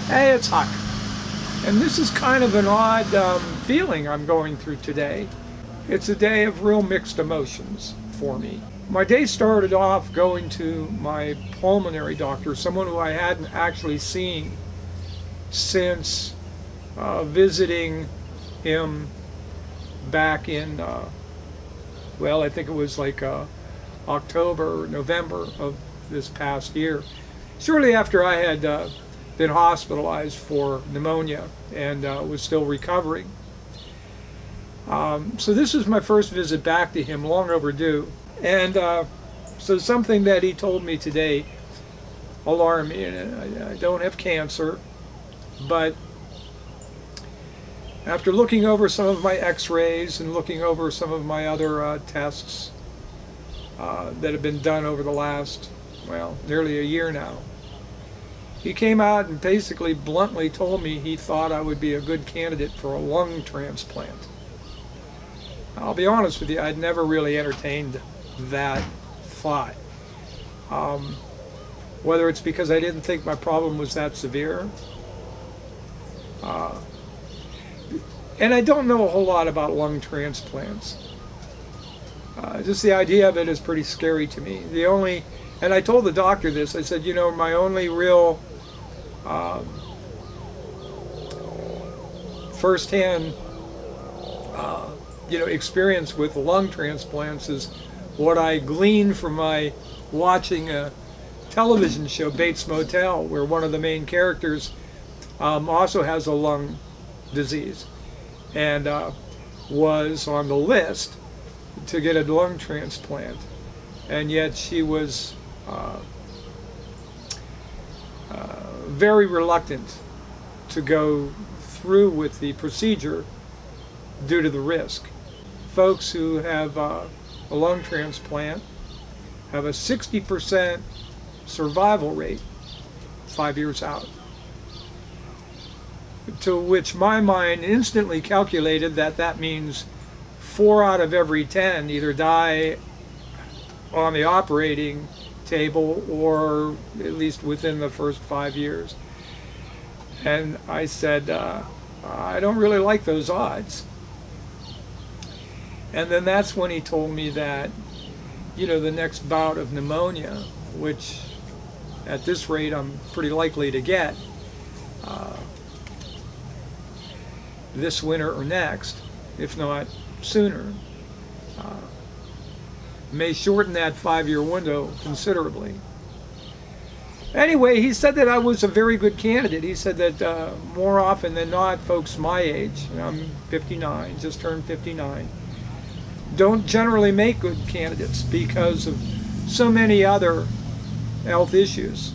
Hey, it's Huck. And this is kind of an odd feeling I'm going through today. It's a day of real mixed emotions for me. My day started off going to my pulmonary doctor, someone who I hadn't actually seen since visiting him back in, I think it was like October, November of this past year. Shortly after I had been hospitalized for pneumonia and was still recovering. So this was my first visit back to him, long overdue. And so something that he told me today alarmed me. And I don't have cancer, but after looking over some of my x-rays and looking over some of my other tests that have been done over the last, nearly a year now, he came out and basically bluntly told me he thought I would be a good candidate for a lung transplant. I'll be honest with you, I'd never really entertained that thought. Whether it's because I didn't think my problem was that severe. And I don't know a whole lot about lung transplants. Just the idea of it is pretty scary to me. And I told the doctor this, I said, my only real firsthand experience with lung transplants is what I gleaned from my watching a television show, Bates Motel, where one of the main characters also has a lung disease and was on the list to get a lung transplant, and yet she was very reluctant to go through with the procedure due to the risk. Folks who have a lung transplant have a 60% survival rate 5 years out. To which my mind instantly calculated that means 4 out of every 10 either die on the operating table or at least within the first 5 years. And I said, I don't really like those odds. And then that's when he told me that, the next bout of pneumonia, which at this rate I'm pretty likely to get this winter or next, if not sooner, may shorten that 5-year window considerably. Anyway, he said that I was a very good candidate. He said that more often than not, folks my age, I'm 59, just turned 59, don't generally make good candidates because of so many other health issues.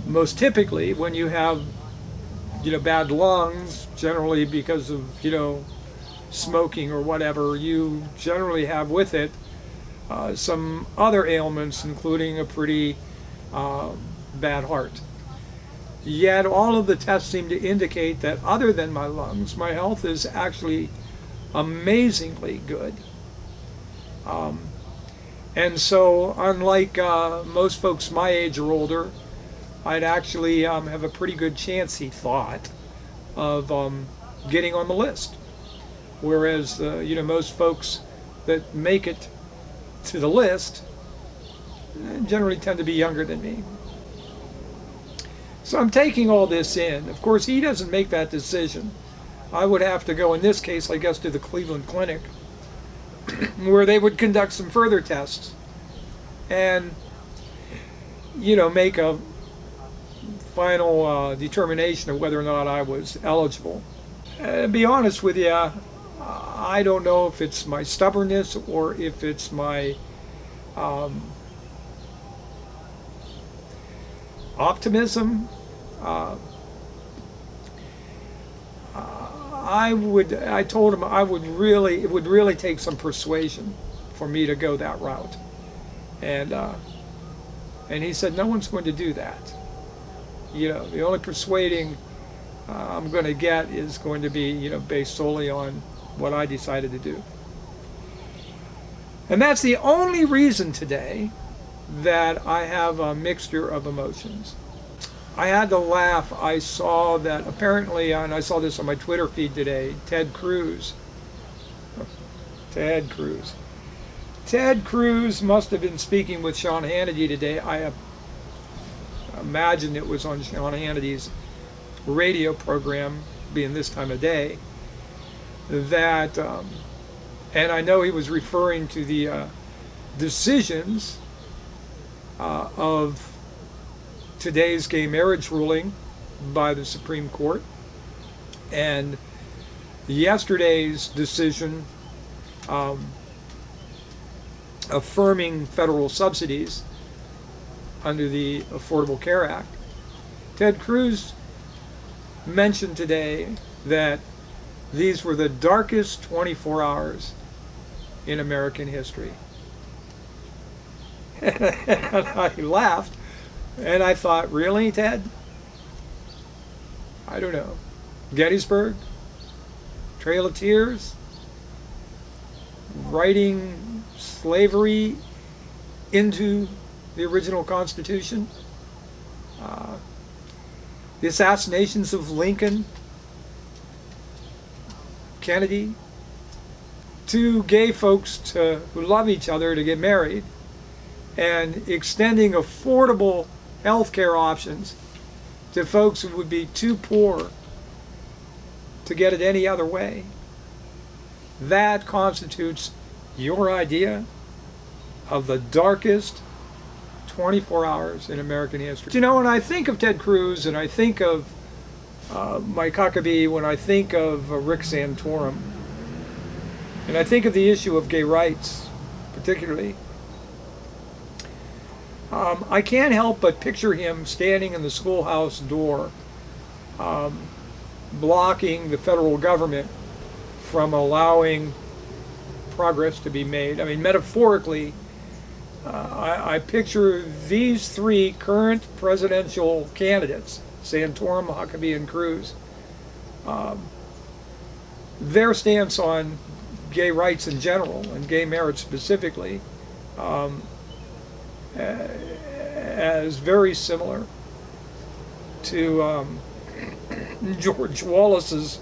Most typically, when you have, bad lungs, generally because of, smoking or whatever, you generally have with it some other ailments, including a pretty bad heart. Yet all of the tests seem to indicate that other than my lungs, my health is actually amazingly good. And so unlike most folks my age or older, I'd actually have a pretty good chance, he thought, of getting on the list. Whereas, most folks that make it to the list generally tend to be younger than me. So I'm taking all this in. Of course, he doesn't make that decision. I would have to go, in this case, I guess, to the Cleveland Clinic, where they would conduct some further tests and, make a final determination of whether or not I was eligible. To be honest with you, I don't know if it's my stubbornness or if it's my optimism. I told him it would really take some persuasion for me to go that route. And he said, no one's going to do that. The only persuading I'm going to get is going to be, based solely on what I decided to do. And that's the only reason today that I have a mixture of emotions. I had to laugh. I saw that apparently, and I saw this on my Twitter feed today, Ted Cruz must have been speaking with Sean Hannity today. I imagine it was on Sean Hannity's radio program, being this time of day, that, and I know he was referring to the decisions of today's gay marriage ruling by the Supreme Court and yesterday's decision affirming federal subsidies under the Affordable Care Act. Ted Cruz mentioned today that these were the darkest 24 hours in American history. And I laughed, and I thought, really, Ted? I don't know. Gettysburg? Trail of Tears? Writing slavery into the original Constitution? The assassinations of Lincoln, Kennedy, two gay folks who love each other to get married, and extending affordable health care options to folks who would be too poor to get it any other way. That constitutes your idea of the darkest 24 hours in American history. You know, when I think of Ted Cruz, and I think of Mike Huckabee, when I think of Rick Santorum, and I think of the issue of gay rights, particularly, I can't help but picture him standing in the schoolhouse door, blocking the federal government from allowing progress to be made. I mean, metaphorically, I picture these three current presidential candidates, Santorum, Huckabee, and Cruz, their stance on gay rights in general and gay marriage specifically, as very similar to George Wallace's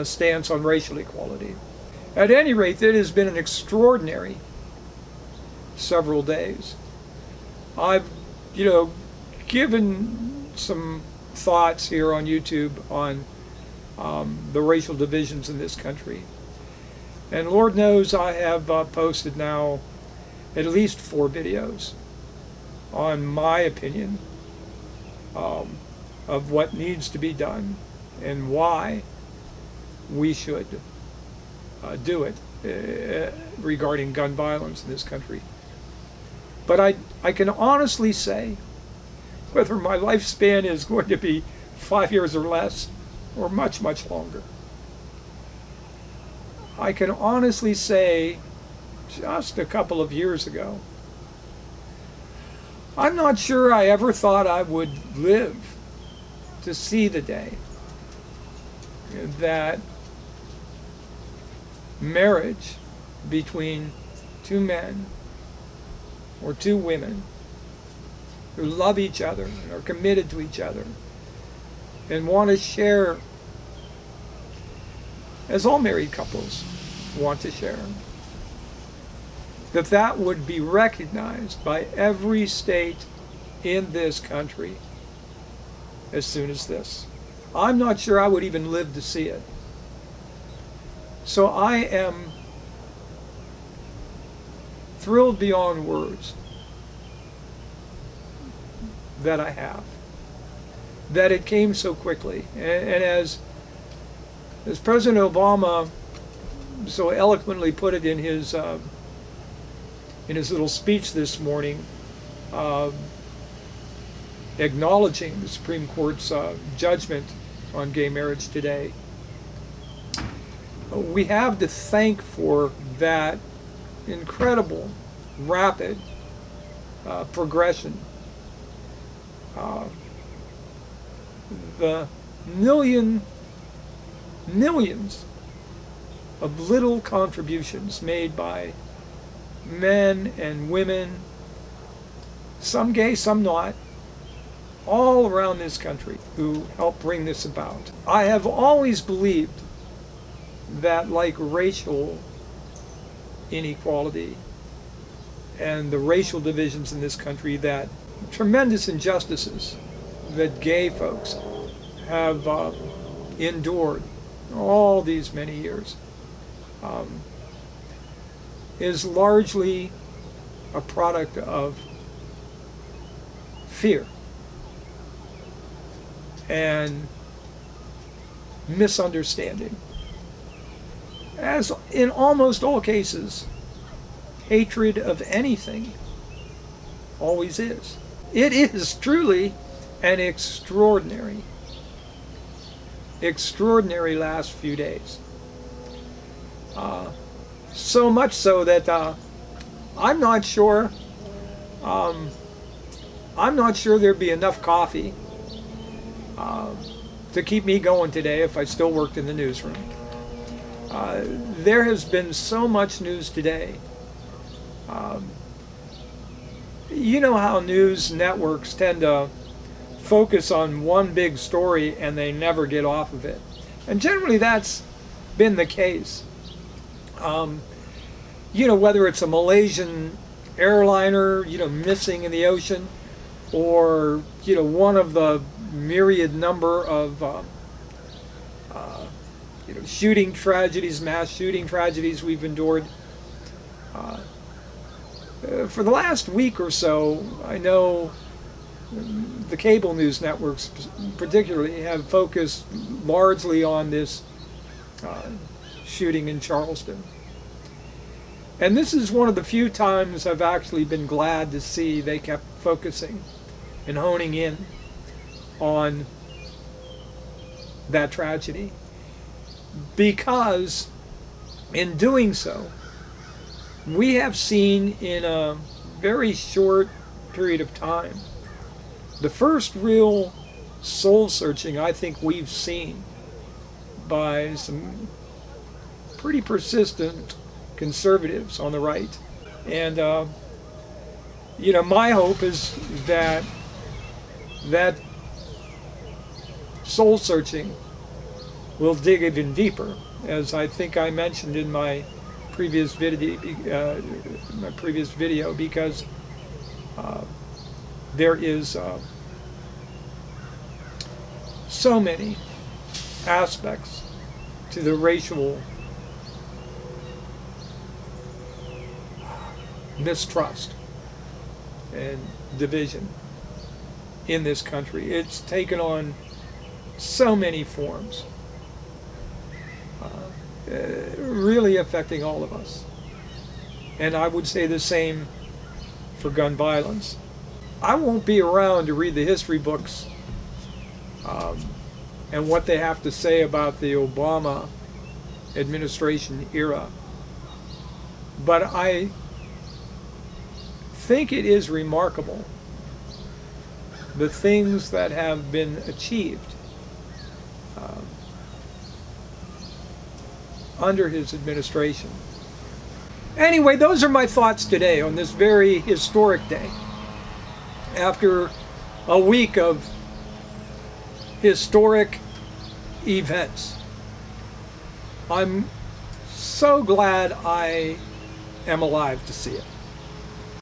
stance on racial equality. At any rate, it has been an extraordinary several days. I've, given some thoughts here on YouTube on the racial divisions in this country. And Lord knows I have posted now at least 4 videos on my opinion of what needs to be done and why we should do it regarding gun violence in this country. But I can honestly say, whether my lifespan is going to be 5 years or less, or much, much longer, I can honestly say, just a couple of years ago, I'm not sure I ever thought I would live to see the day that marriage between 2 men or 2 women who love each other and are committed to each other and want to share, as all married couples want to share, that would be recognized by every state in this country as soon as this. I'm not sure I would even live to see it. So I am thrilled beyond words that I have, that it came so quickly. And as President Obama so eloquently put it in his little speech this morning, acknowledging the Supreme Court's judgment on gay marriage today, we have to thank for that incredible, rapid progression. The millions of little contributions made by men and women, some gay, some not, all around this country who helped bring this about. I have always believed that, like racial inequality and the racial divisions in this country, that tremendous injustices that gay folks have endured all these many years is largely a product of fear and misunderstanding. As in almost all cases, hatred of anything always is. It is truly an extraordinary last few days. So much so that I'm not sure there'd be enough coffee to keep me going today if I still worked in the newsroom. There has been so much news today. You know how news networks tend to focus on one big story and they never get off of it. And generally that's been the case. Whether it's a Malaysian airliner, missing in the ocean, or, one of the myriad number of, shooting tragedies, mass shooting tragedies we've endured. For the last week or so, I know the cable news networks particularly have focused largely on this shooting in Charleston. And this is one of the few times I've actually been glad to see they kept focusing and honing in on that tragedy. Because in doing so, we have seen in a very short period of time the first real soul searching I think we've seen by some pretty persistent conservatives on the right. And my hope is that soul searching will dig even deeper, as I think I mentioned in my previous video, because there is so many aspects to the racial mistrust and division in this country. It's taken on so many forms, really affecting all of us. And I would say the same for gun violence. I won't be around to read the history books and what they have to say about the Obama administration era, but I think it is remarkable the things that have been achieved under his administration. Anyway, those are my thoughts today on this very historic day. After a week of historic events, I'm so glad I am alive to see it.